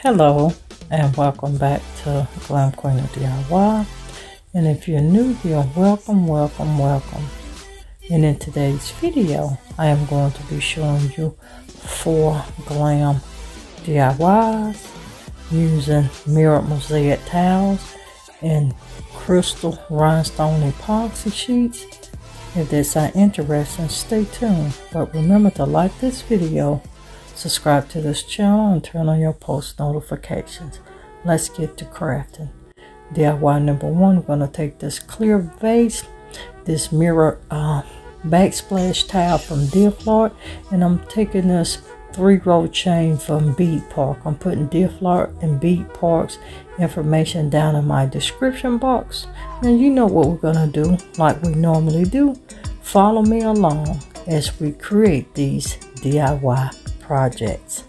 Hello and welcome back to Glam Queen of DIY. And if you're new here, welcome. And in today's video, I am going to be showing you 4 glam DIYs using mirrored mosaic tiles and crystal rhinestone epoxy sheets. If that sounds interesting, stay tuned. But remember to like this video, subscribe to this channel, and turn on your post notifications. Let's get to crafting. DIY number 1, we're going to take this clear vase, this mirror backsplash tile from Decor, and I'm taking this 3-row chain from Bead Park. I'm putting Decor and Bead Park's information down in my description box. And you know what we're going to do, like we normally do. Follow me along as we create these DIY projects.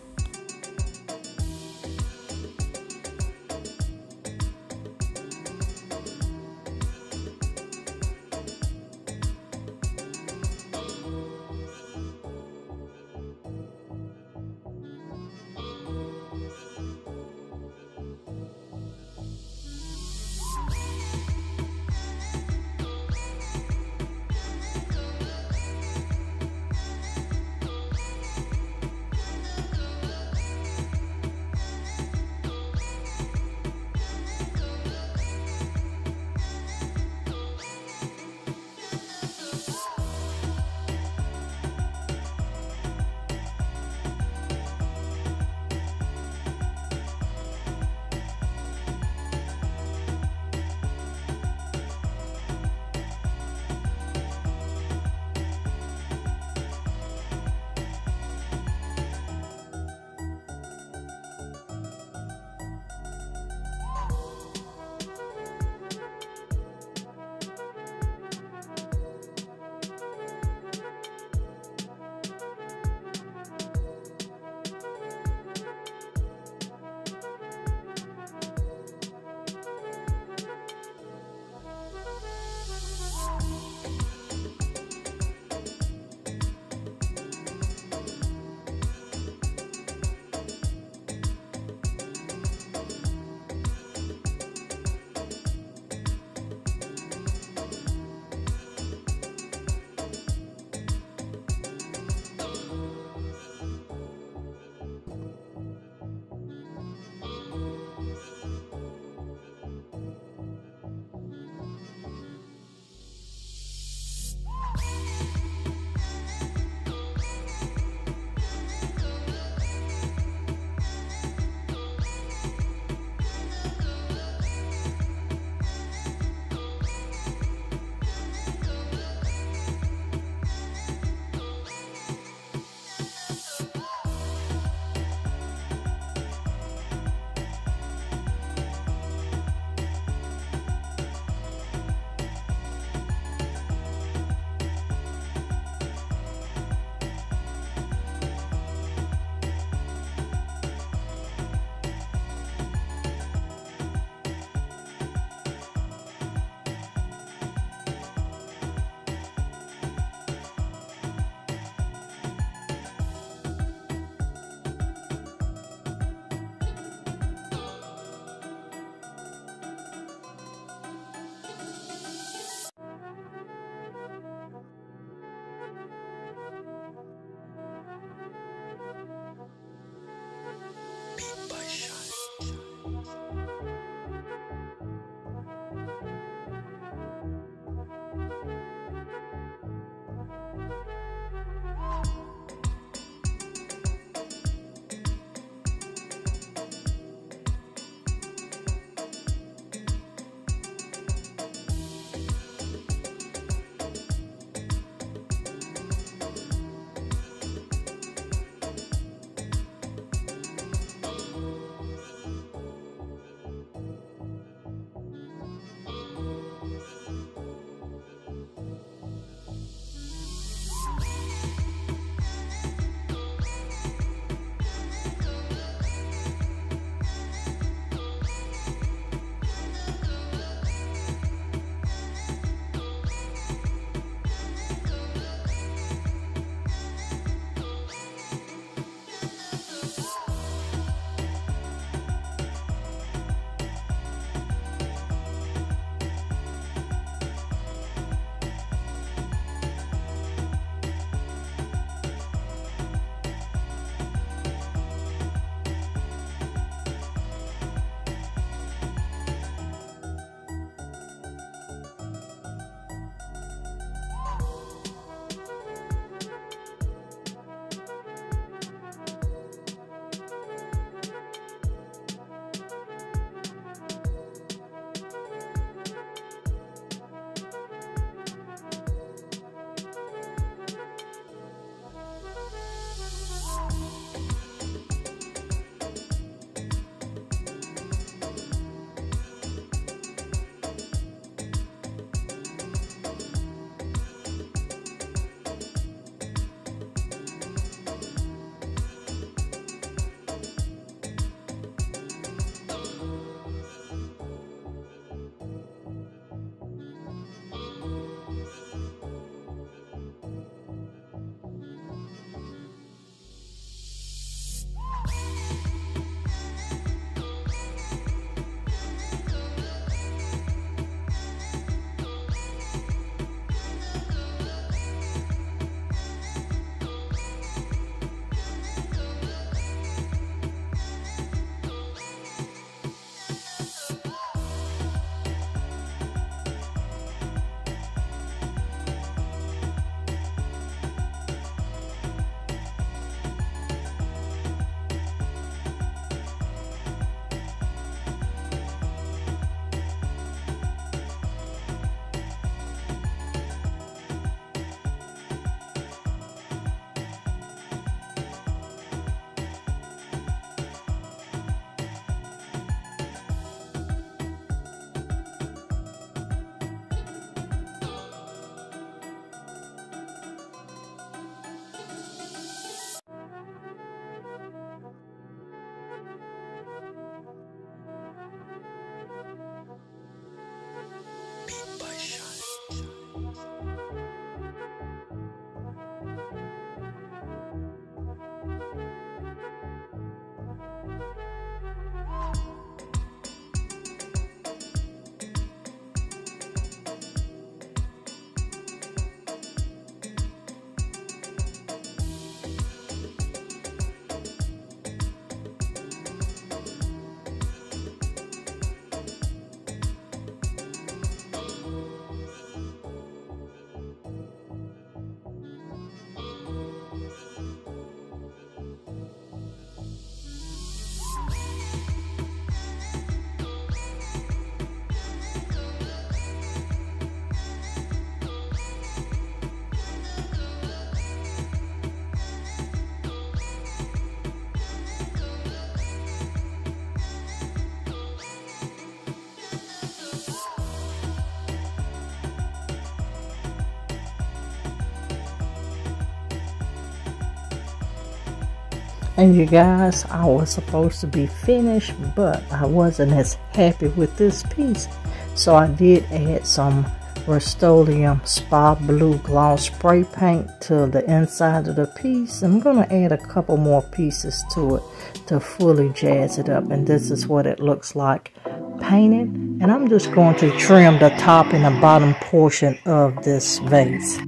And you guys, I was supposed to be finished, but I wasn't as happy with this piece. So I did add some Rust-Oleum Spa Blue Gloss Spray Paint to the inside of the piece. I'm going to add a couple more pieces to it to fully jazz it up. And this is what it looks like painted. And I'm just going to trim the top and the bottom portion of this vase.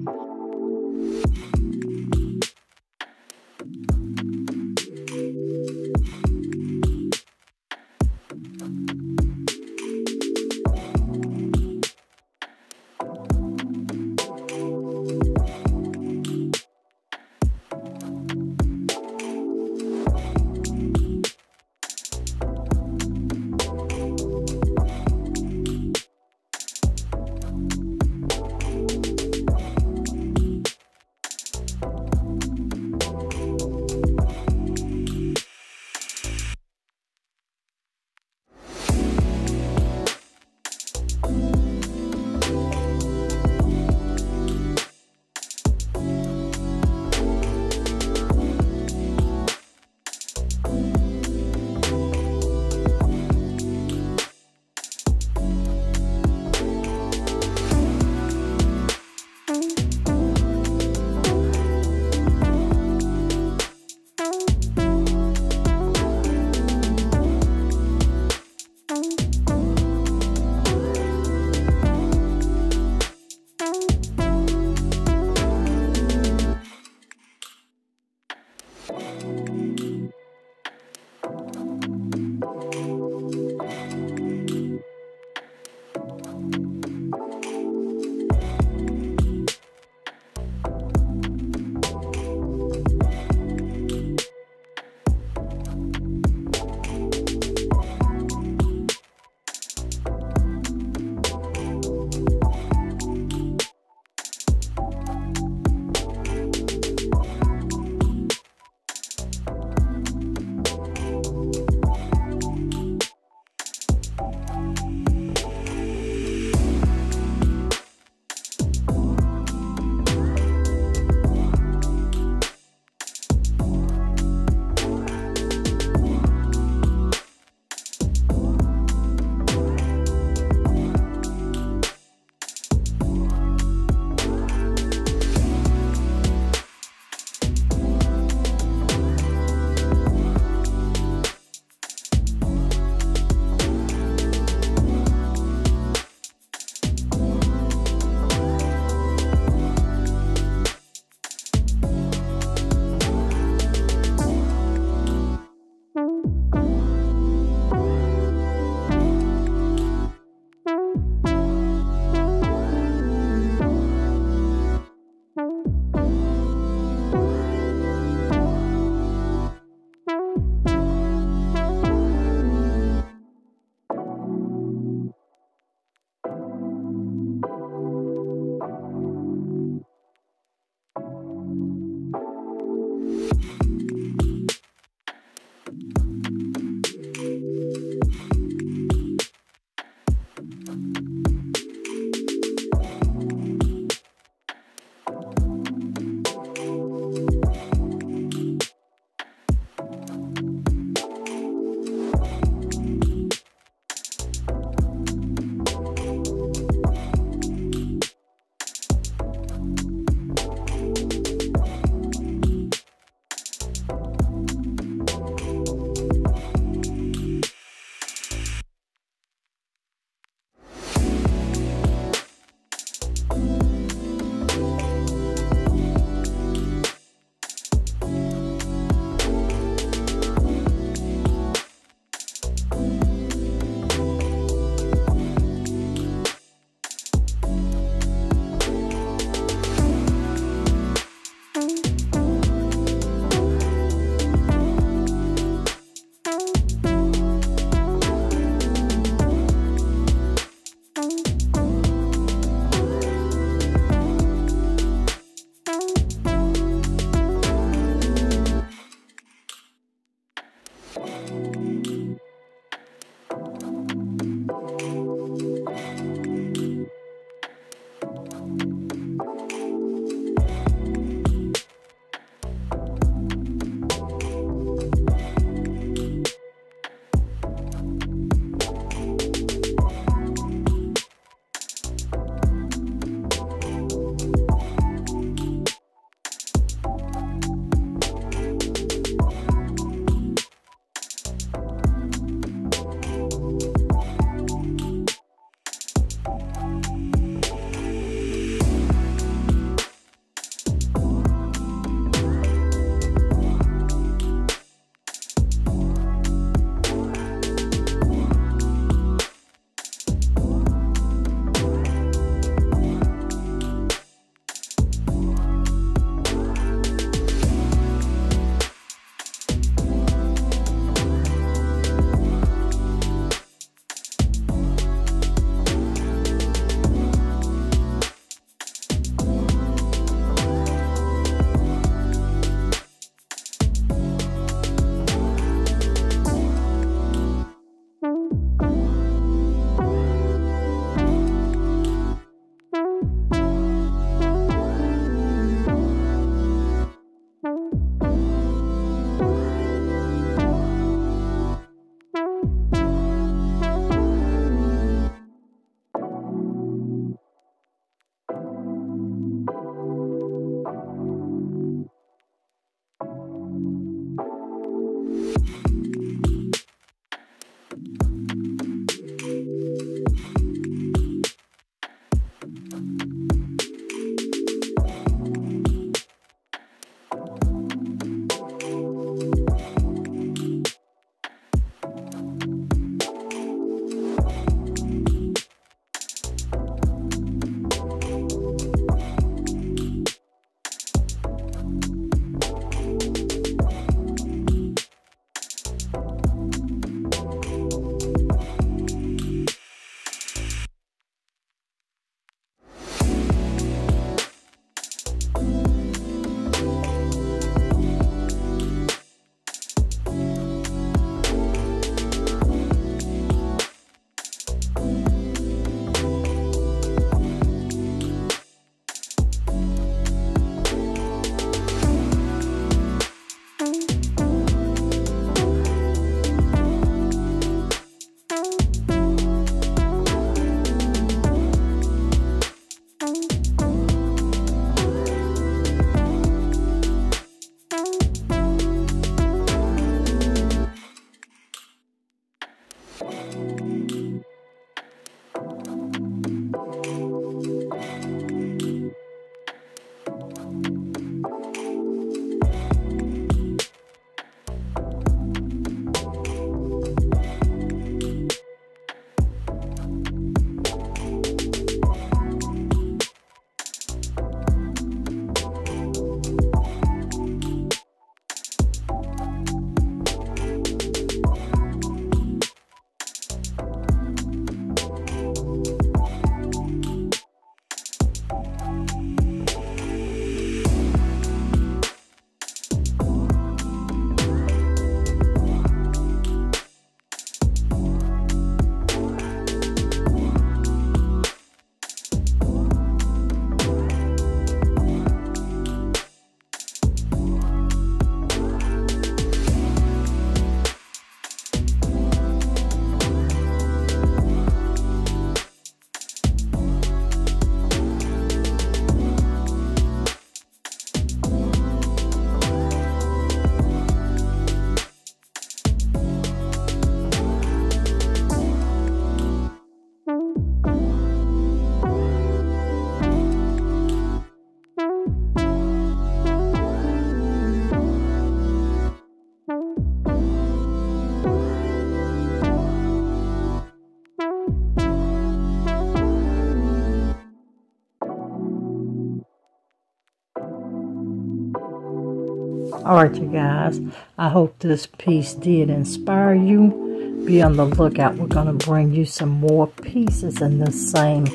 Alright, you guys, I hope this piece did inspire you. Be on the lookout. We're going to bring you some more pieces in the same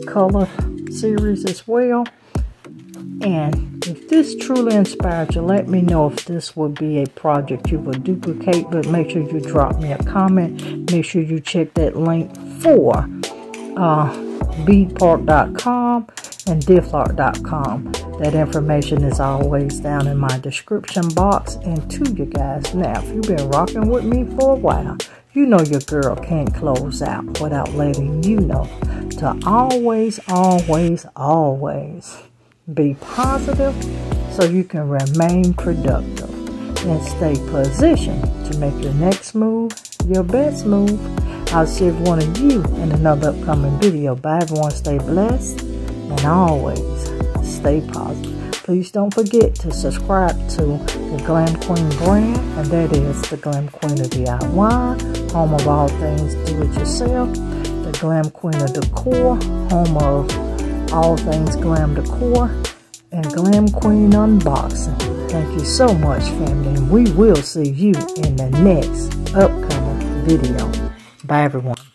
color series as well. And if this truly inspired you, let me know if this would be a project you would duplicate. But make sure you drop me a comment. Make sure you check that link for beadpark.com and difflark.com. That information is always down in my description box. And to you guys, now if you've been rocking with me for a while, you know your girl can't close out without letting you know to always, always, always be positive so you can remain productive and stay positioned to make your next move your best move. I'll see one of you in another upcoming video. Bye everyone, stay blessed and always stay positive. Please don't forget to subscribe to the Glam Queen brand, and that is the Glam Queen of DIY, home of all things do-it-yourself, the Glam Queen of Decor, home of all things glam decor, and Glam Queen Unboxing. Thank you so much, family, and we will see you in the next upcoming video. Bye, everyone.